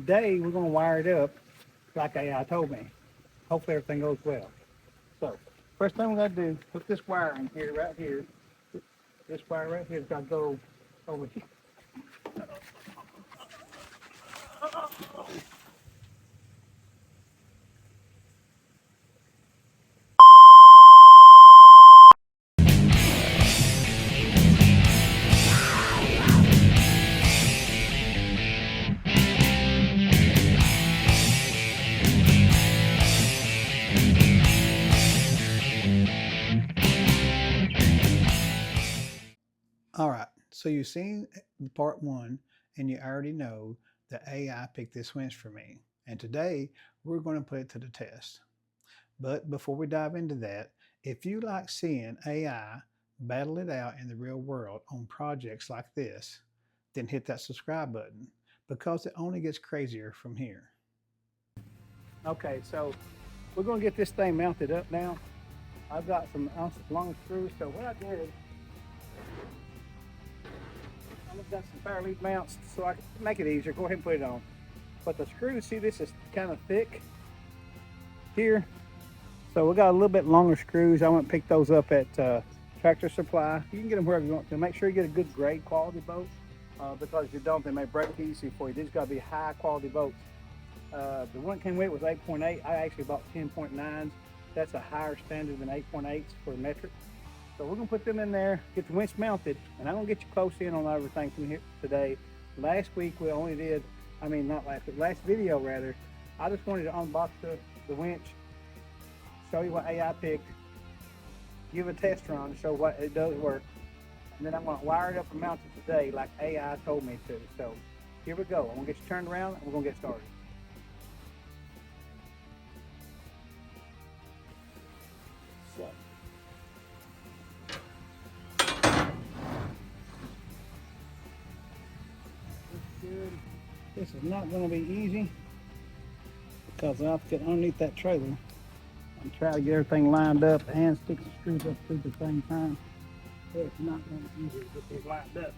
today we're going to wire it up like AI told me. Hopefully everything goes well. So first thing we're going to do, put this wire in here, right here. This wire right here has got to go over here. All right, so you've seen part one, and you already know that AI picked this winch for me. And today we're going to put it to the test. But before we dive into that, if you like seeing AI battle it out in the real world on projects like this, then hit that subscribe button because it only gets crazier from here. Okay, so we're going to get this thing mounted up now. I've got some ounces long screws, so what I did, I've got some fire lead mounts so I can make it easier. Go ahead and put it on. But the screws, see, this is kind of thick here. So we got a little bit longer screws. I went and picked those up at Tractor Supply. You can get them wherever you want to. Make sure you get a good grade quality bolt because if you don't, they may break easy for you. These got to be high quality bolts. The one that came with was 8.8. I actually bought 10.9s. That's a higher standard than 8.8s for metric. So we're gonna put them in there, get the winch mounted, and I'm gonna get you close in on everything from here today. Last week we only did, not last week, last video rather, I just wanted to unbox the winch, show you what AI picked, give a test run to show what it does work, and then I'm gonna wire it up and mount it today like AI told me to. So here we go. I'm gonna get you turned around and we're gonna get started. So. Good. This is not going to be easy because I have to get underneath that trailer and try to get everything lined up and stick the screws up through the same time. It's not going to be easy to get these lined up.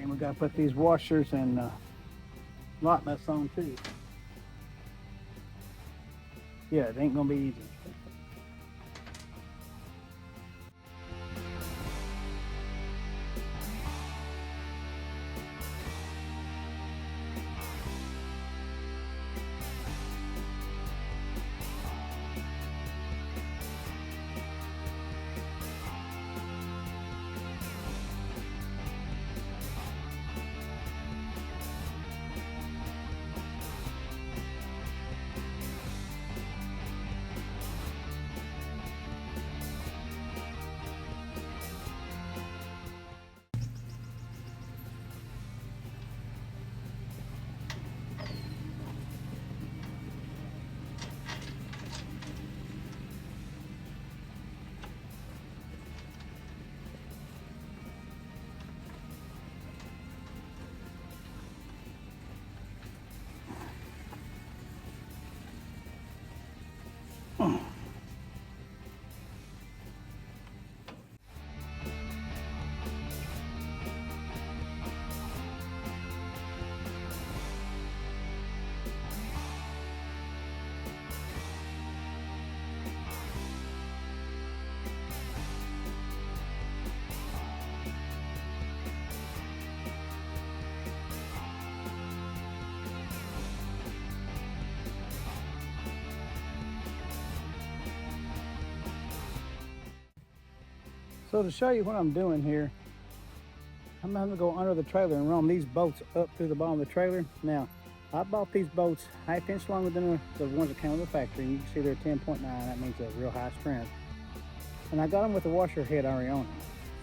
And we got to put these washers and lock nuts on too. Yeah, it ain't going to be easy. So to show you what I'm doing here, I'm going to go under the trailer and run these bolts up through the bottom of the trailer. Now, I bought these bolts 1/2 inch longer than the ones that came with the factory. And you can see they're 10.9. That means a real high strength. And I got them with the washer head already on them.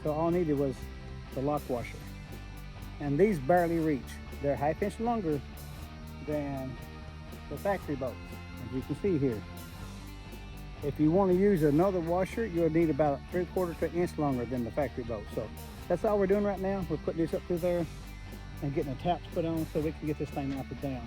So all I needed was the lock washer. And these barely reach. They're 1/2 inch longer than the factory bolts, as you can see here. If you want to use another washer, you'll need about 3/4 to an inch longer than the factory bolt. So that's all we're doing right now. We're putting this up through there and getting the taps put on so we can get this thing mounted down.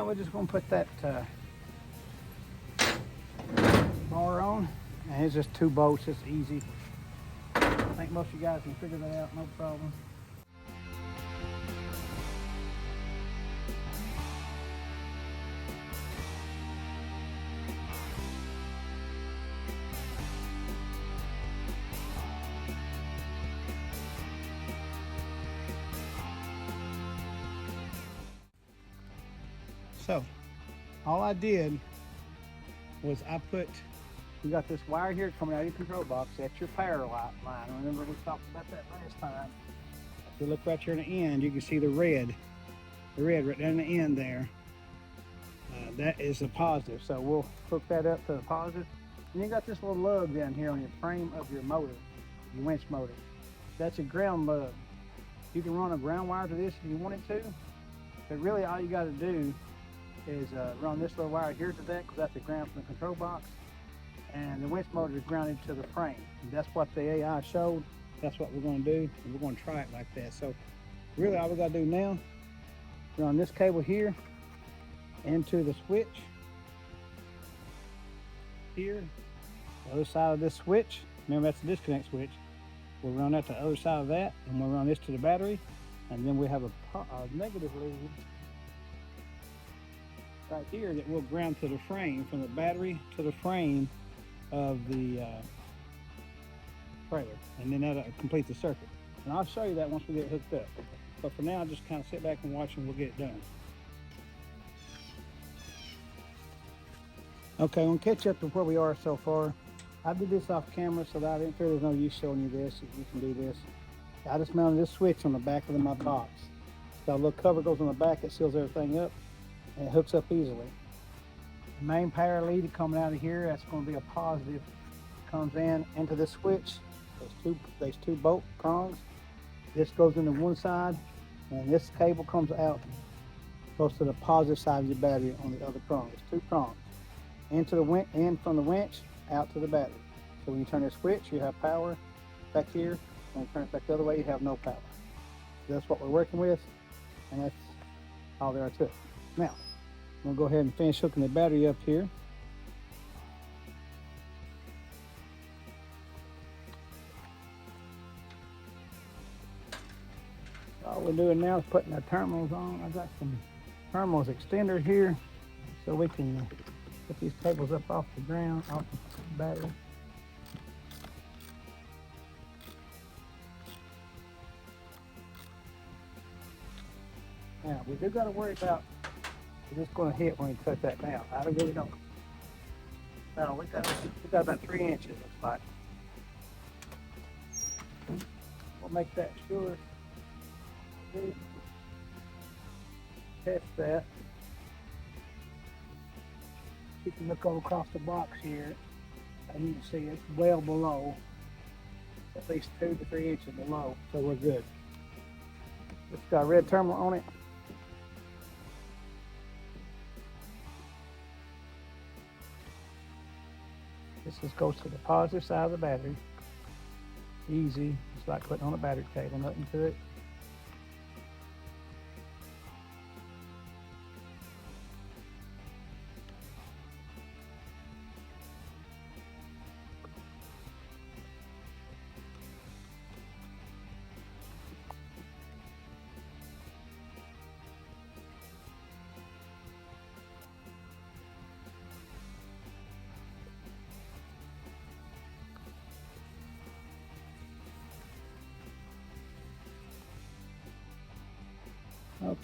we're just gonna put that bar on, and it's just 2 bolts. It's easy. I think most of you guys can figure that out, no problem. So, all I did was we got this wire here coming out of your control box. That's your power line. Remember we talked about that last time. If you look right here in the end, you can see the red right down the end there. That is the positive. So we'll hook that up to the positive. And you got this little lug down here on your frame of your motor, your winch motor. That's a ground lug. You can run a ground wire to this if you wanted to, but really all you got to do is run this little wire here to that, because that's the ground from the control box, and the winch motor is grounded to the frame. And that's what the AI showed. That's what we're going to do, and we're going to try it like that. So really all we got to do now, run this cable here into the switch here, the other side of this switch. Remember, that's the disconnect switch. We'll run that to the other side of that, and we'll run this to the battery, and then we have a negative lead right here that will ground to the frame, from the battery to the frame of the trailer, and then that'll complete the circuit. And I'll show you that once we get it hooked up. But for now, just kind of sit back and watch, and we'll get it done. Okay, I'm gonna catch up to where we are so far. I did this off camera, so that I didn't feel there's no use showing you this. You can do this. I just mounted this switch on the back of my box. So a little cover goes on the back, it seals everything up, and it hooks up easily. The main power lead coming out of here, that's going to be a positive. Comes into the switch. There's two bolt prongs. This goes into one side, and this cable comes out, goes to the positive side of your battery on the other prong. It's 2 prongs. Into the winch, in from the winch, out to the battery. So when you turn this switch, you have power back here. When you turn it back the other way, you have no power. So that's what we're working with, and that's all there is to it. Now, I'm gonna go ahead and finish hooking the battery up here. All we're doing now is putting the terminals on. I got some terminals extender here, so we can put these cables up off the ground, off the battery. Now, we do got to worry about it's going to hit when we cut that down. I really don't. No, we got about 3 inches, looks like. We'll make that sure. Test that. You can look over across the box here, and you can see it's well below, at least 2 to 3 inches below, so we're good. It's got a red terminal on it. This just goes to the positive side of the battery. Easy, it's like putting on a battery cable, nothing to it.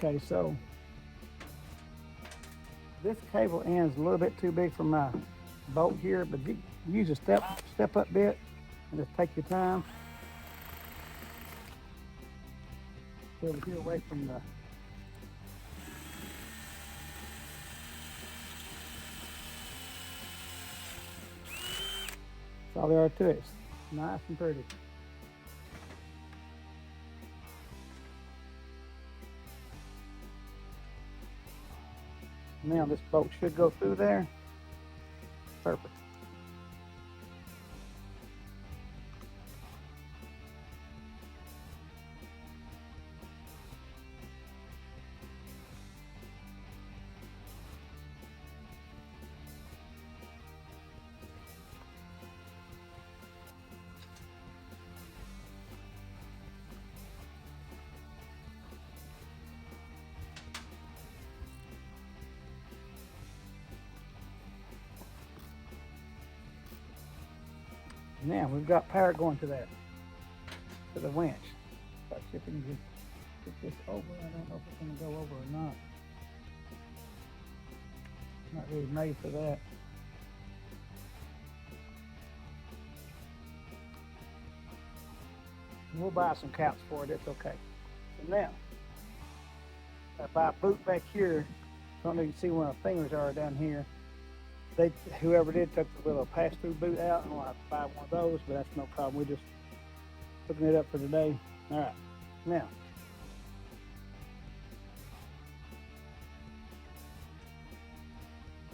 Okay, so this cable end's a little bit too big for my bolt here, but you use a step up bit and just take your time. Over here away from the that's all there are to it. It's nice and pretty. Now this bolt should go through there. Perfect. Now we've got power going to that, to the winch. Let's see if we can just get this over. I don't know if it's going to go over or not. Not really made for that. We'll buy some caps for it, it's okay. So now, if I boot back here, I don't know if you can see where my fingers are down here. Whoever did took the little pass-through boot out. I'm gonna have to buy one of those, but that's no problem. We're just hooking it up for today. All right, now.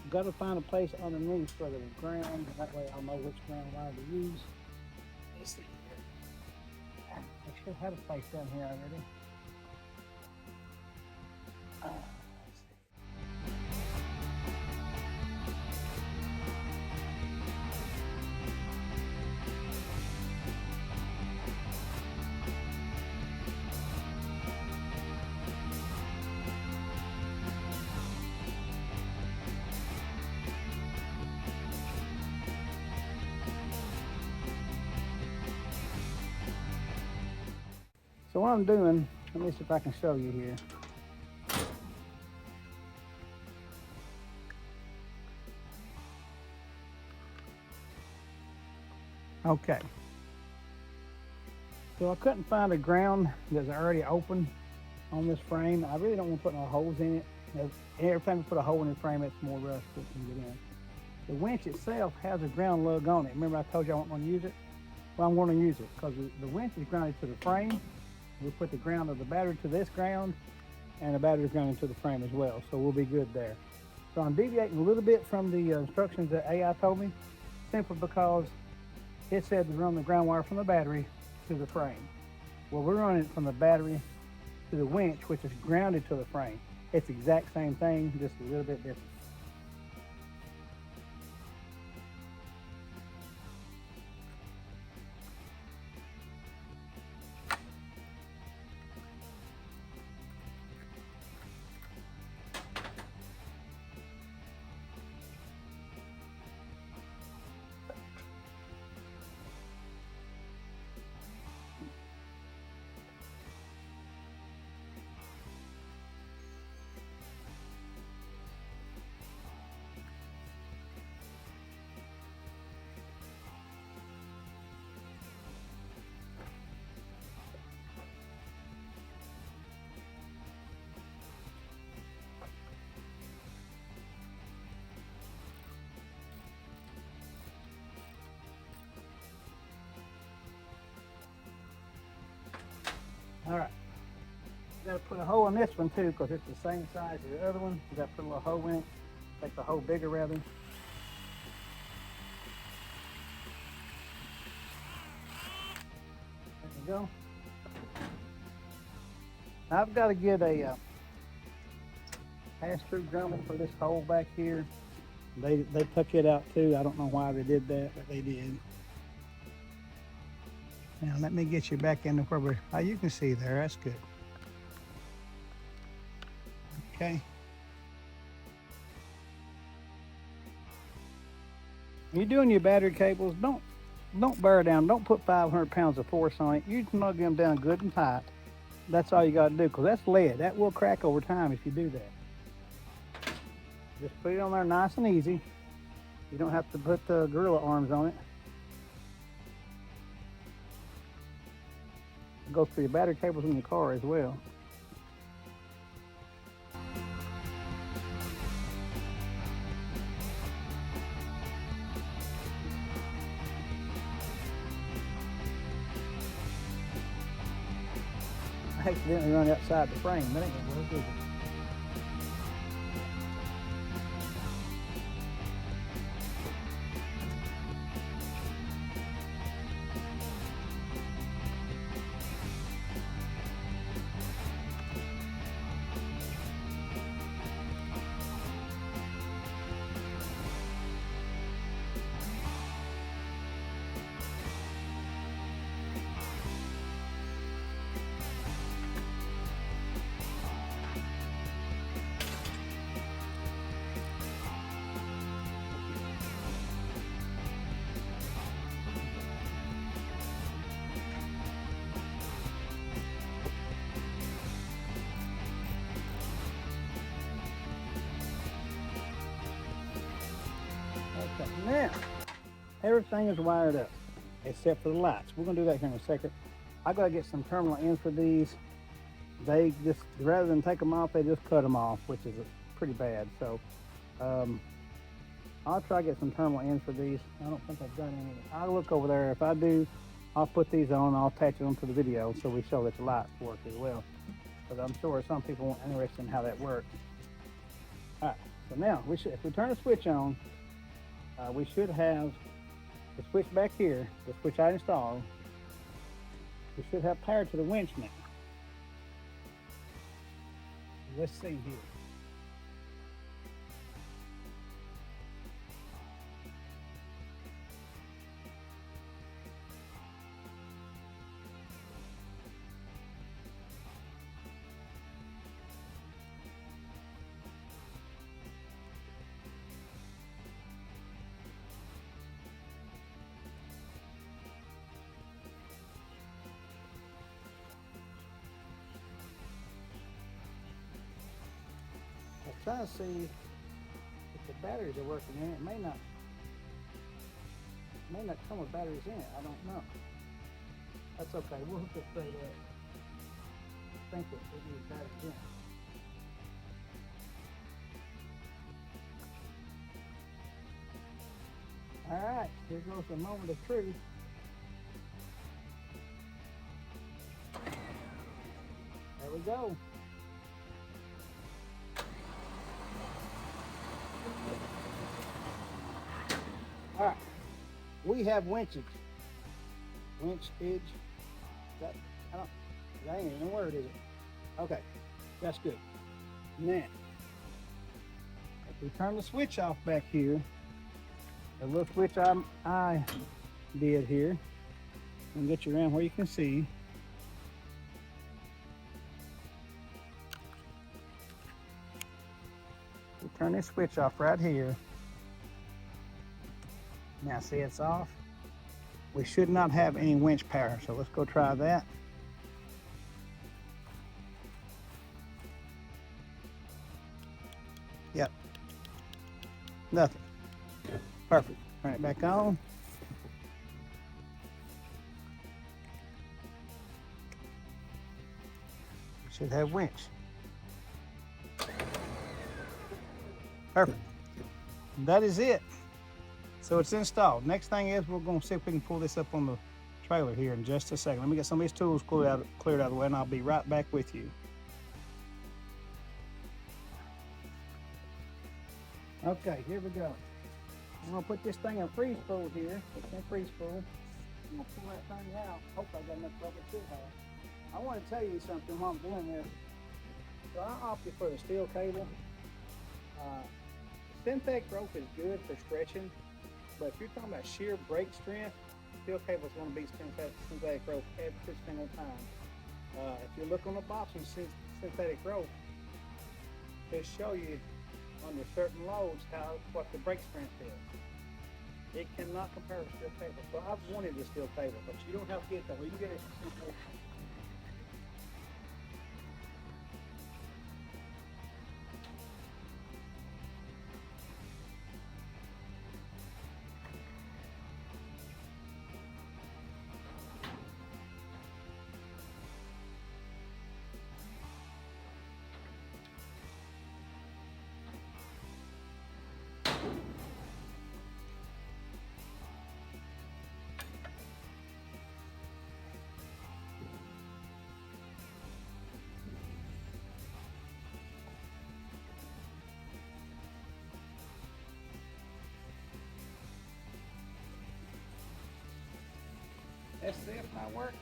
I've got to find a place underneath for the ground. That way I'll know which ground wire to use. Let's see here. I should have a place down here already. So what I'm doing, let me see if I can show you here. Okay. So I couldn't find a ground that's already open on this frame. I really don't want to put no holes in it. Every time you put a hole in the frame, it's more rust that can get in. The winch itself has a ground lug on it. Remember I told you I wasn't going to use it? Well, I'm going to use it because the winch is grounded to the frame. We'll put the ground of the battery to this ground, and the battery is grounded to the frame as well, so we'll be good there. So I'm deviating a little bit from the instructions that AI told me, simply because it said to run the ground wire from the battery to the frame. Well, we're running it from the battery to the winch, which is grounded to the frame. It's the exact same thing, just a little bit different. All right, you gotta put a hole in this one too, because it's the same size as the other one. You gotta put a little hole in it, make the hole bigger rather. There we go. Now I've got to get a pass-through grommet for this hole back here. They took it out too. I don't know why they did that, but they did. Now let me get you back into where we're, oh, you can see there, that's good. Okay. When you're doing your battery cables, don't bear down, don't put 500 pounds of force on it. You snug them down good and tight. That's all you got to do, because that's lead. That will crack over time if you do that. Just put it on there nice and easy. You don't have to put the gorilla arms on it. It goes for your battery cables in your car as well. I accidentally run outside the frame. That ain't gonna work, is it? Now, everything is wired up except for the lights. We're gonna do that here in a second. I gotta get some terminal ends for these. They just, rather than take them off, they just cut them off, which is pretty bad. So I'll try to get some terminal ends for these. I don't think I've got any. I'll look over there. If I do, I'll put these on. I'll attach them to the video so we show that the lights work as well. But I'm sure some people are interested in how that works. All right, so now if we turn the switch on, we should have the switch back here, the switch I installed. We should have power to the winch now. Let's see here. Trying to see if the batteries are working in it. It may not come with batteries in it. I don't know. That's okay. We'll hook it straight up. I think it needs batteries in it. All right, here goes the moment of truth. There we go. All right, we have winches. Winchage. That ain't even a word, is it? Okay, that's good. Now, if we turn the switch off back here, the little switch I did here, and get you around where you can see. We turn this switch off right here. Now see, it's off. We should not have any winch power, so let's go try that. Yep, nothing. Perfect. Turn it back on. Should have winch. Perfect. And that is it. So it's installed. Next thing is we're going to see if we can pull this up on the trailer here in just a second. Let me get some of these tools cleared out of the way, and I'll be right back with you. Okay, here we go. I'm going to put this thing in freeze pool here. It's in freeze pool. I'm going to pull that thing out. Hope I got enough rubber to have. I want to tell you something while I'm doing this. So I opted for the steel cable. Synthetic rope is good for stretching. But if you're talking about sheer brake strength, steel cable is going to be synthetic rope every single time. If you look on the box on synthetic rope, they show you under certain loads what the brake strength is. It cannot compare with steel cable. So I've wanted the steel cable, but you don't have to get that. You can get it. Let's see if my work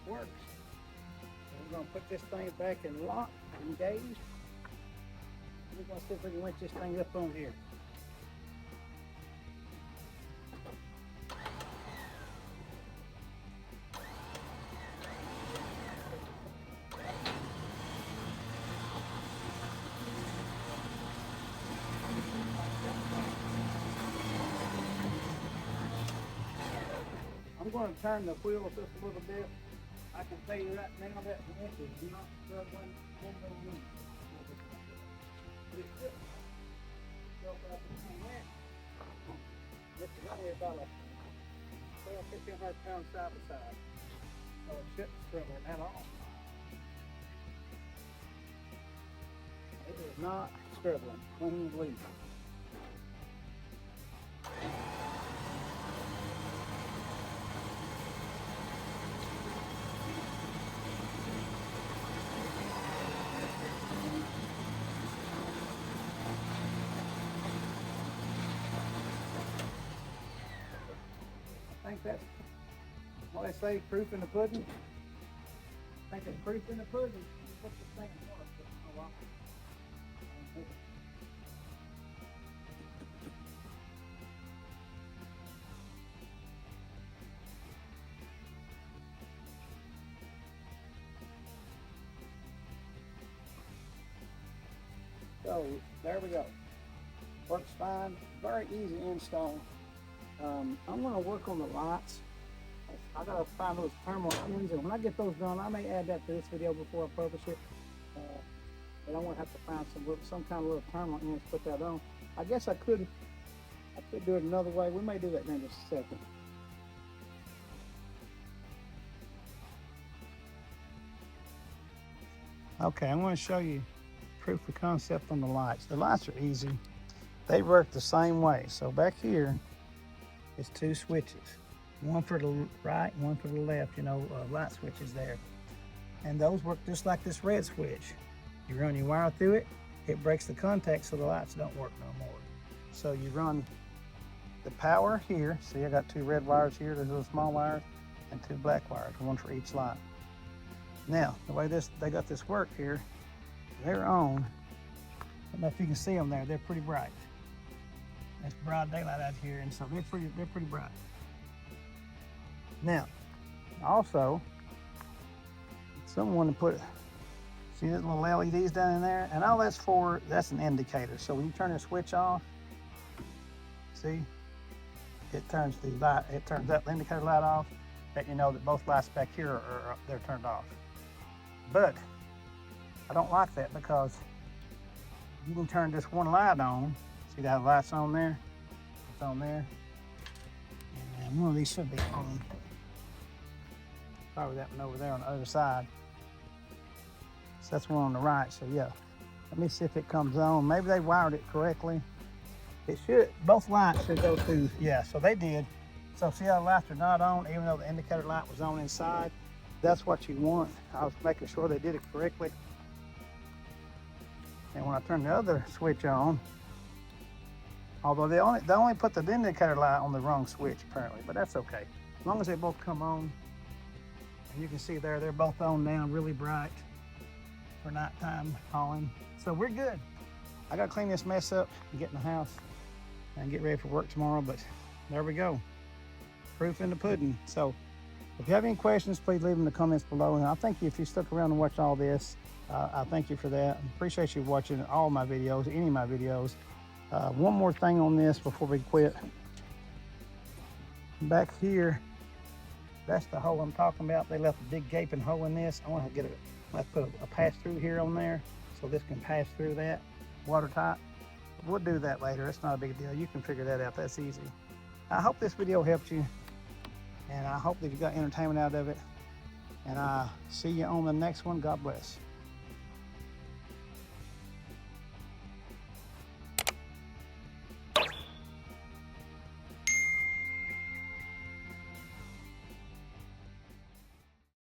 works. So we're going to put this thing back in lock, engaged. We're going to see if we can winch this thing up on here. I'm going to turn the wheel just a little bit. I can tell you right now that winch is not struggling in the wind. It's just This is only about a 1,500 pound side by side. So it shouldn't struggle at all. It is not struggling. Clean leaf. I think that's what they say, proof in the pudding. I think it's proof in the pudding. You put this thing in water, but it's no longer. So there we go. Works fine. Very easy install. I'm going to work on the lights. I got to find those thermal ends, and when I get those done, I may add that to this video before I publish it. But I'm going to have to find some kind of little thermal ends to put that on. I guess I could do it another way. We may do that in just a second. Okay, I'm going to show you proof of concept on the lights. The lights are easy. They work the same way. So back here is two switches. One for the right, one for the left, light switches there. And those work just like this red switch. You run your wire through it, it breaks the contact so the lights don't work no more. So you run the power here. See, I got two red wires here, there's little small wires, and two black wires, one for each light. Now, the way they got this work here, they're on. I don't know if you can see them there, they're pretty bright. It's broad daylight out here, and so they're pretty bright. Now, also, someone to put, see those little LEDs down in there? And all that's an indicator. So when you turn the switch off, see, it turns that indicator light off, that you know that both lights back here they're turned off. But I don't like that because you can turn just one light on. See that light's on there? It's on there. And one of these should be on. Probably that one over there on the other side. So that's one on the right, so yeah. Let me see if it comes on. Maybe they wired it correctly. It should, both lights should go through, yeah, so they did. So see how the lights are not on, even though the indicator light was on inside? That's what you want. I was making sure they did it correctly. And when I turn the other switch on, although they only put the indicator light on the wrong switch apparently, but that's okay. As long as they both come on, and you can see there, they're both on now, really bright for nighttime hauling. So we're good. I gotta clean this mess up and get in the house and get ready for work tomorrow, but there we go. Proof in the pudding. So if you have any questions, please leave them in the comments below. And I thank you if you stuck around and watched all this. I thank you for that. I appreciate you watching all my videos, any of my videos. One more thing on this before we quit. Back here, that's the hole I'm talking about. They left a big gaping hole in this. I want to get let's put a pass through here on there so this can pass through that watertight. We'll do that later. It's not a big deal. You can figure that out. That's easy. I hope this video helped you, and I hope that you got entertainment out of it. And I'll see you on the next one. God bless.